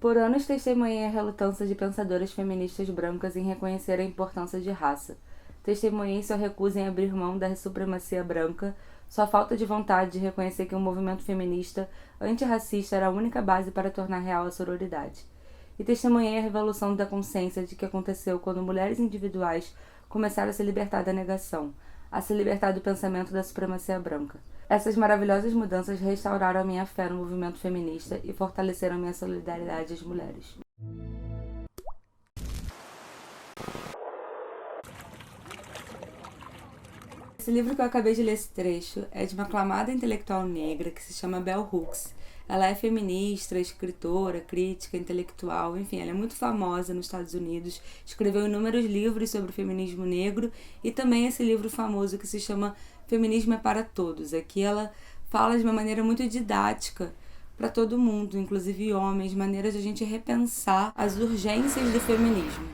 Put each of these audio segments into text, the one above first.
Por anos testemunhei a relutância de pensadoras feministas brancas em reconhecer a importância de raça. Testemunhei sua recusa em abrir mão da supremacia branca, sua falta de vontade de reconhecer que o movimento feminista antirracista era a única base para tornar real a sororidade. E testemunhei a revolução da consciência de que aconteceu quando mulheres individuais começaram a se libertar da negação, a se libertar do pensamento da supremacia branca. Essas maravilhosas mudanças restauraram a minha fé no movimento feminista e fortaleceram minha solidariedade às mulheres. Esse livro que eu acabei de ler esse trecho é de uma aclamada intelectual negra que se chama Bell Hooks. Ela é feminista, escritora, crítica, intelectual, enfim, ela é muito famosa nos Estados Unidos, escreveu inúmeros livros sobre o feminismo negro e também esse livro famoso que se chama Feminismo é para Todos. Aqui ela fala de uma maneira muito didática para todo mundo, inclusive homens, maneiras de a gente repensar as urgências do feminismo.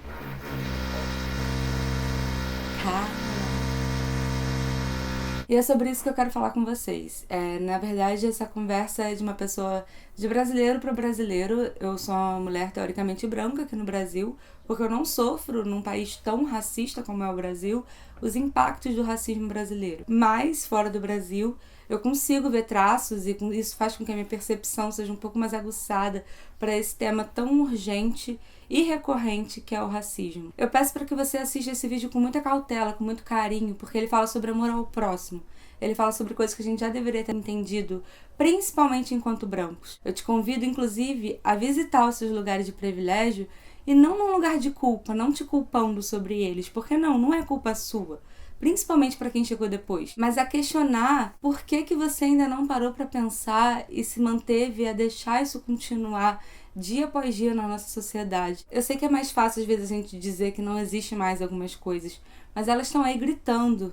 E é sobre isso que eu quero falar com vocês. Na verdade, essa conversa é de uma pessoa de brasileiro para brasileiro. Eu sou uma mulher teoricamente branca aqui no Brasil, porque eu não sofro, num país tão racista como é o Brasil, os impactos do racismo brasileiro. Mas, fora do Brasil, eu consigo ver traços e isso faz com que a minha percepção seja um pouco mais aguçada para esse tema tão urgente e recorrente que é o racismo. Eu peço para que você assista esse vídeo com muita cautela, com muito carinho, porque ele fala sobre amor ao próximo. Ele fala sobre coisas que a gente já deveria ter entendido, principalmente enquanto brancos. Eu te convido, inclusive, a visitar os seus lugares de privilégio e não num lugar de culpa, não te culpando sobre eles, porque não é culpa sua. Principalmente para quem chegou depois, mas a questionar por que você ainda não parou para pensar e se manteve a deixar isso continuar dia após dia na nossa sociedade. Eu sei que é mais fácil às vezes a gente dizer que não existe mais algumas coisas, mas elas estão aí gritando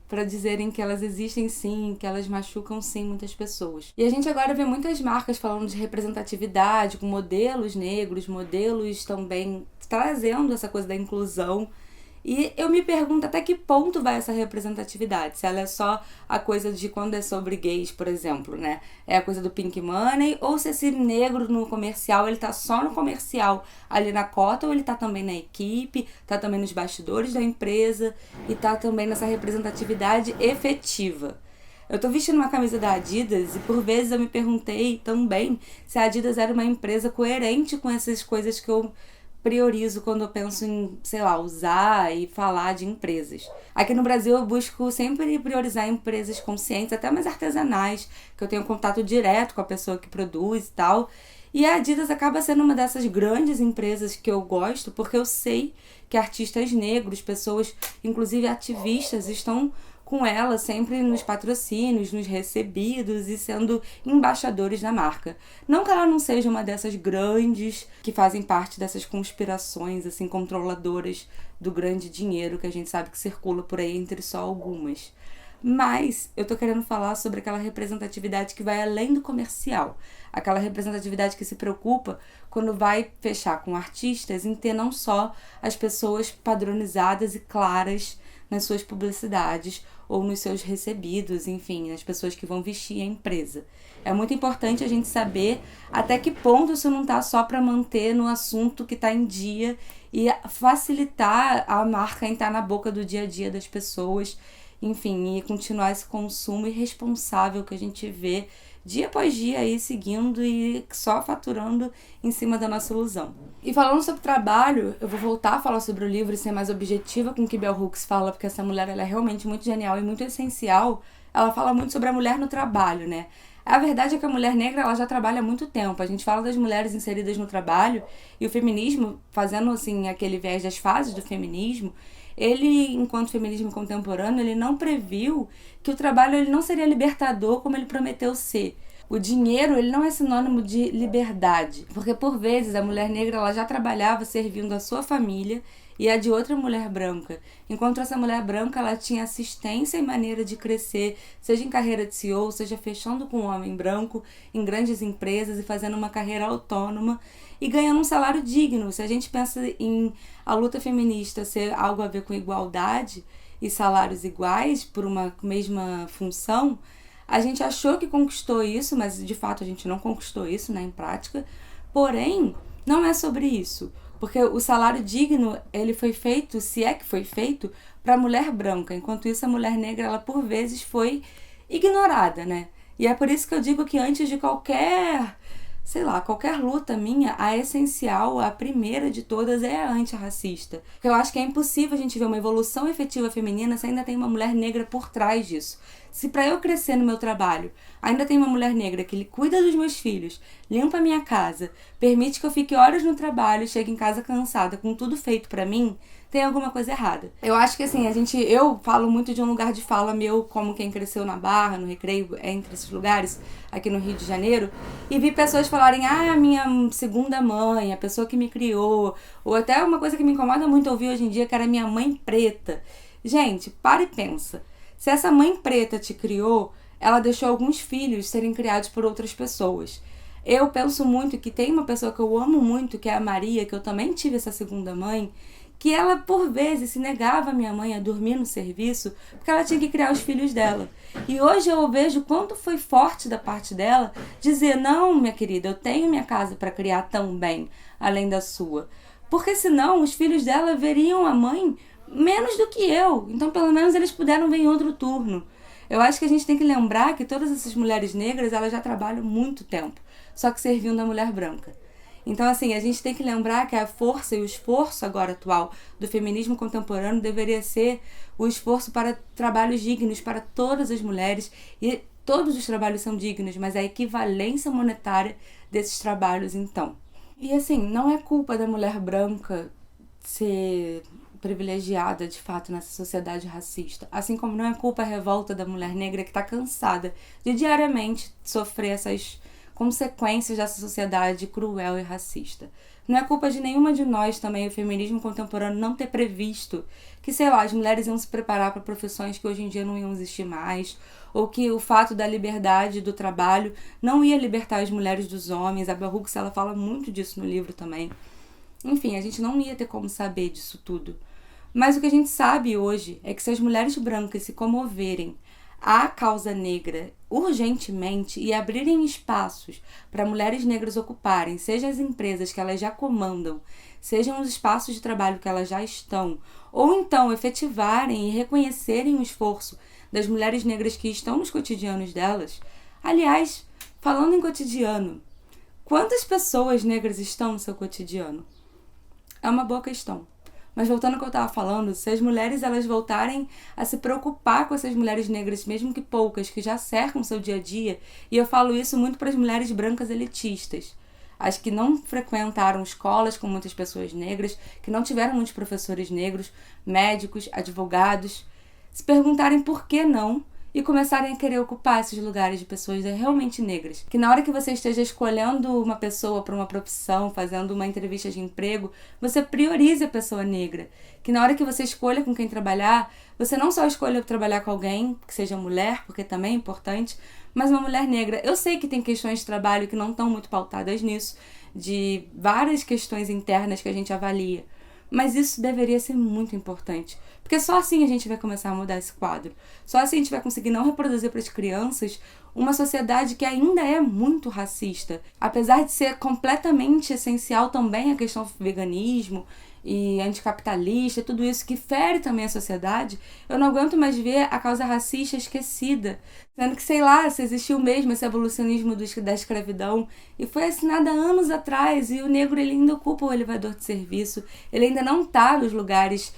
para dizerem que elas existem sim, que elas machucam sim muitas pessoas. E a gente agora vê muitas marcas falando de representatividade, com modelos negros, modelos também trazendo essa coisa da inclusão. E eu me pergunto até que ponto vai essa representatividade, se ela é só a coisa de quando é sobre gays, por exemplo, né? É a coisa do pink money, ou se esse negro no comercial, ele tá só no comercial ali na cota, ou ele tá também na equipe, tá também nos bastidores da empresa e tá também nessa representatividade efetiva. Eu tô vestindo uma camisa da Adidas e por vezes eu me perguntei também se a Adidas era uma empresa coerente com essas coisas que eu priorizo quando eu penso em, usar e falar de empresas. Aqui no Brasil eu busco sempre priorizar empresas conscientes, até mais artesanais, que eu tenho contato direto com a pessoa que produz e tal. E a Adidas acaba sendo uma dessas grandes empresas que eu gosto, porque eu sei que artistas negros, pessoas, inclusive ativistas, estão com ela sempre nos patrocínios, nos recebidos e sendo embaixadores da marca. Não que ela não seja uma dessas grandes que fazem parte dessas conspirações assim controladoras do grande dinheiro que a gente sabe que circula por aí entre só algumas. Mas eu tô querendo falar sobre aquela representatividade que vai além do comercial. Aquela representatividade que se preocupa quando vai fechar com artistas em ter não só as pessoas padronizadas e claras nas suas publicidades ou nos seus recebidos, enfim, as pessoas que vão vestir a empresa. É muito importante a gente saber até que ponto isso não tá só para manter no assunto que tá em dia e facilitar a marca em estar na boca do dia a dia das pessoas, enfim, e continuar esse consumo irresponsável que a gente vê dia após dia aí seguindo e só faturando em cima da nossa ilusão. E falando sobre trabalho, eu vou voltar a falar sobre o livro e ser mais objetiva com o que Bell Hooks fala, porque essa mulher ela é realmente muito genial e muito essencial. Ela fala muito sobre a mulher no trabalho, né? A verdade é que a mulher negra ela já trabalha há muito tempo. A gente fala das mulheres inseridas no trabalho e o feminismo, fazendo assim aquele viés das fases do feminismo, ele, enquanto feminismo contemporâneo, ele não previu que o trabalho ele não seria libertador como ele prometeu ser. O dinheiro ele não é sinônimo de liberdade, porque por vezes a mulher negra ela já trabalhava servindo a sua família e a de outra mulher branca, enquanto essa mulher branca ela tinha assistência e maneira de crescer, seja em carreira de CEO, seja fechando com um homem branco em grandes empresas e fazendo uma carreira autônoma e ganhando um salário digno. Se a gente pensa em a luta feminista ser algo a ver com igualdade e salários iguais por uma mesma função, a gente achou que conquistou isso, mas de fato a gente não conquistou isso, né, em prática. Porém, Não é sobre isso. Porque o salário digno, ele foi feito, se é que foi feito, para a mulher branca. Enquanto isso, a mulher negra, ela por vezes foi ignorada, né? E é por isso que eu digo que antes de qualquer, sei lá, qualquer luta minha, a essencial, a primeira de todas é a antirracista. Porque eu acho que é impossível a gente ver uma evolução efetiva feminina se ainda tem uma mulher negra por trás disso. Se para eu crescer no meu trabalho ainda tem uma mulher negra que cuida dos meus filhos, limpa a minha casa, permite que eu fique horas no trabalho, chegue em casa cansada, com tudo feito pra mim, tem alguma coisa errada. Eu acho que assim, eu falo muito de um lugar de fala meu, como quem cresceu na Barra, no Recreio, entre esses lugares, aqui no Rio de Janeiro, e vi pessoas falarem, a minha segunda mãe, a pessoa que me criou, ou até uma coisa que me incomoda muito ouvir hoje em dia, que era minha mãe preta. Gente, para e pensa. Se essa mãe preta te criou, ela deixou alguns filhos serem criados por outras pessoas. Eu penso muito que tem uma pessoa que eu amo muito, que é a Maria, que eu também tive essa segunda mãe, que ela, por vezes, se negava a minha mãe a dormir no serviço, porque ela tinha que criar os filhos dela. E hoje eu vejo quanto foi forte da parte dela dizer, não, minha querida, eu tenho minha casa para criar também, além da sua. Porque senão os filhos dela veriam a mãe menos do que eu. Então, pelo menos, eles puderam ver em outro turno. Eu acho que a gente tem que lembrar que todas essas mulheres negras, elas já trabalham muito tempo, só que servindo da mulher branca. Então, assim, a gente tem que lembrar que a força e o esforço agora atual do feminismo contemporâneo deveria ser o esforço para trabalhos dignos para todas as mulheres, e todos os trabalhos são dignos, mas a equivalência monetária desses trabalhos, então. E, assim, não é culpa da mulher branca ser privilegiada, de fato, nessa sociedade racista. Assim como não é culpa a revolta da mulher negra que está cansada de diariamente sofrer essas consequências dessa sociedade cruel e racista. Não é culpa de nenhuma de nós também o feminismo contemporâneo não ter previsto que, sei lá, as mulheres iam se preparar para profissões que hoje em dia não iam existir mais, ou que o fato da liberdade do trabalho não ia libertar as mulheres dos homens. A Bell Hooks, ela fala muito disso no livro também. Enfim, a gente não ia ter como saber disso tudo. Mas o que a gente sabe hoje é que se as mulheres brancas se comoverem à causa negra urgentemente e abrirem espaços para mulheres negras ocuparem, seja as empresas que elas já comandam, sejam os espaços de trabalho que elas já estão, ou então efetivarem e reconhecerem o esforço das mulheres negras que estão nos cotidianos delas. Aliás, falando em cotidiano, quantas pessoas negras estão no seu cotidiano? É uma boa questão. Mas voltando ao que eu estava falando, se as mulheres elas voltarem a se preocupar com essas mulheres negras, mesmo que poucas, que já cercam o seu dia a dia, e eu falo isso muito para as mulheres brancas elitistas, as que não frequentaram escolas com muitas pessoas negras, que não tiveram muitos professores negros, médicos, advogados, se perguntarem por que não e começarem a querer ocupar esses lugares de pessoas realmente negras. Que na hora que você esteja escolhendo uma pessoa para uma profissão, fazendo uma entrevista de emprego, você priorize a pessoa negra. Que na hora que você escolha com quem trabalhar, você não só escolha trabalhar com alguém que seja mulher, porque também é importante, mas uma mulher negra. Eu sei que tem questões de trabalho que não estão muito pautadas nisso, de várias questões internas que a gente avalia. Mas isso deveria ser muito importante. Porque só assim a gente vai começar a mudar esse quadro. Só assim a gente vai conseguir não reproduzir para as crianças uma sociedade que ainda é muito racista. Apesar de ser completamente essencial também a questão do veganismo e anticapitalista, tudo isso que fere também a sociedade, eu não aguento mais ver a causa racista esquecida. Sendo que, sei lá, se existiu mesmo esse abolicionismo da escravidão e foi assinado há anos atrás, e o negro ele ainda ocupa o elevador de serviço, ele ainda não está nos lugares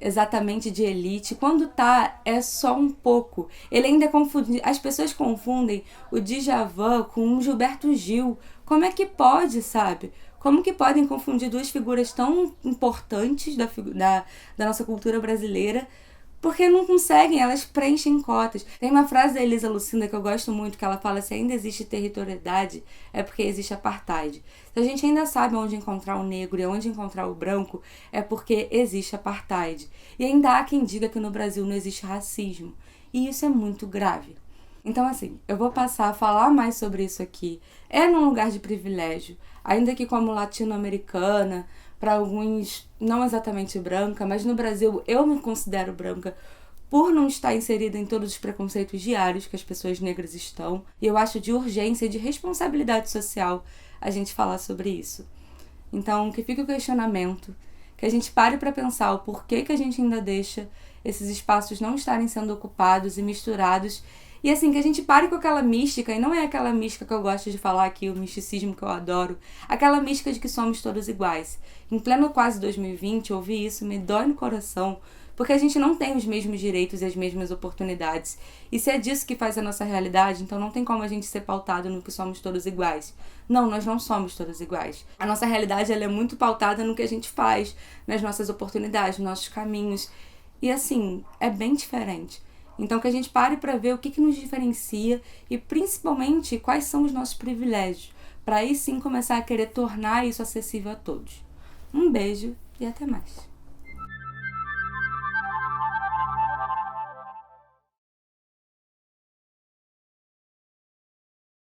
exatamente de elite. Quando tá, é só um pouco. Ele ainda confunde. As pessoas confundem o Djavan com um Gilberto Gil. Como é que pode, sabe? Como que podem confundir duas figuras tão importantes da nossa cultura brasileira? Porque não conseguem, elas preenchem cotas. Tem uma frase da Elisa Lucinda que eu gosto muito, que ela fala: se ainda existe territorialidade, é porque existe apartheid. Se a gente ainda sabe onde encontrar o negro e onde encontrar o branco, é porque existe apartheid. E ainda há quem diga que no Brasil não existe racismo. E isso é muito grave. Então, assim, eu vou passar a falar mais sobre isso aqui. É num lugar de privilégio, ainda que como latino-americana, para alguns não exatamente branca, mas no Brasil eu me considero branca por não estar inserida em todos os preconceitos diários que as pessoas negras estão. E eu acho de urgência e de responsabilidade social a gente falar sobre isso. Então, que fique o questionamento, que a gente pare para pensar o porquê que a gente ainda deixa esses espaços não estarem sendo ocupados e misturados. E assim, que a gente pare com aquela mística, e não é aquela mística que eu gosto de falar aqui, o misticismo que eu adoro, aquela mística de que somos todos iguais. Em pleno quase 2020, ouvir isso me dói no coração, porque a gente não tem os mesmos direitos e as mesmas oportunidades. E se é disso que faz a nossa realidade, então não tem como a gente ser pautado no que somos todos iguais. Não, nós não somos todos iguais. A nossa realidade ela é muito pautada no que a gente faz, nas nossas oportunidades, nos nossos caminhos. E assim, é bem diferente. Então que a gente pare para ver o que nos diferencia e principalmente quais são os nossos privilégios, para aí sim começar a querer tornar isso acessível a todos. Um beijo e até mais.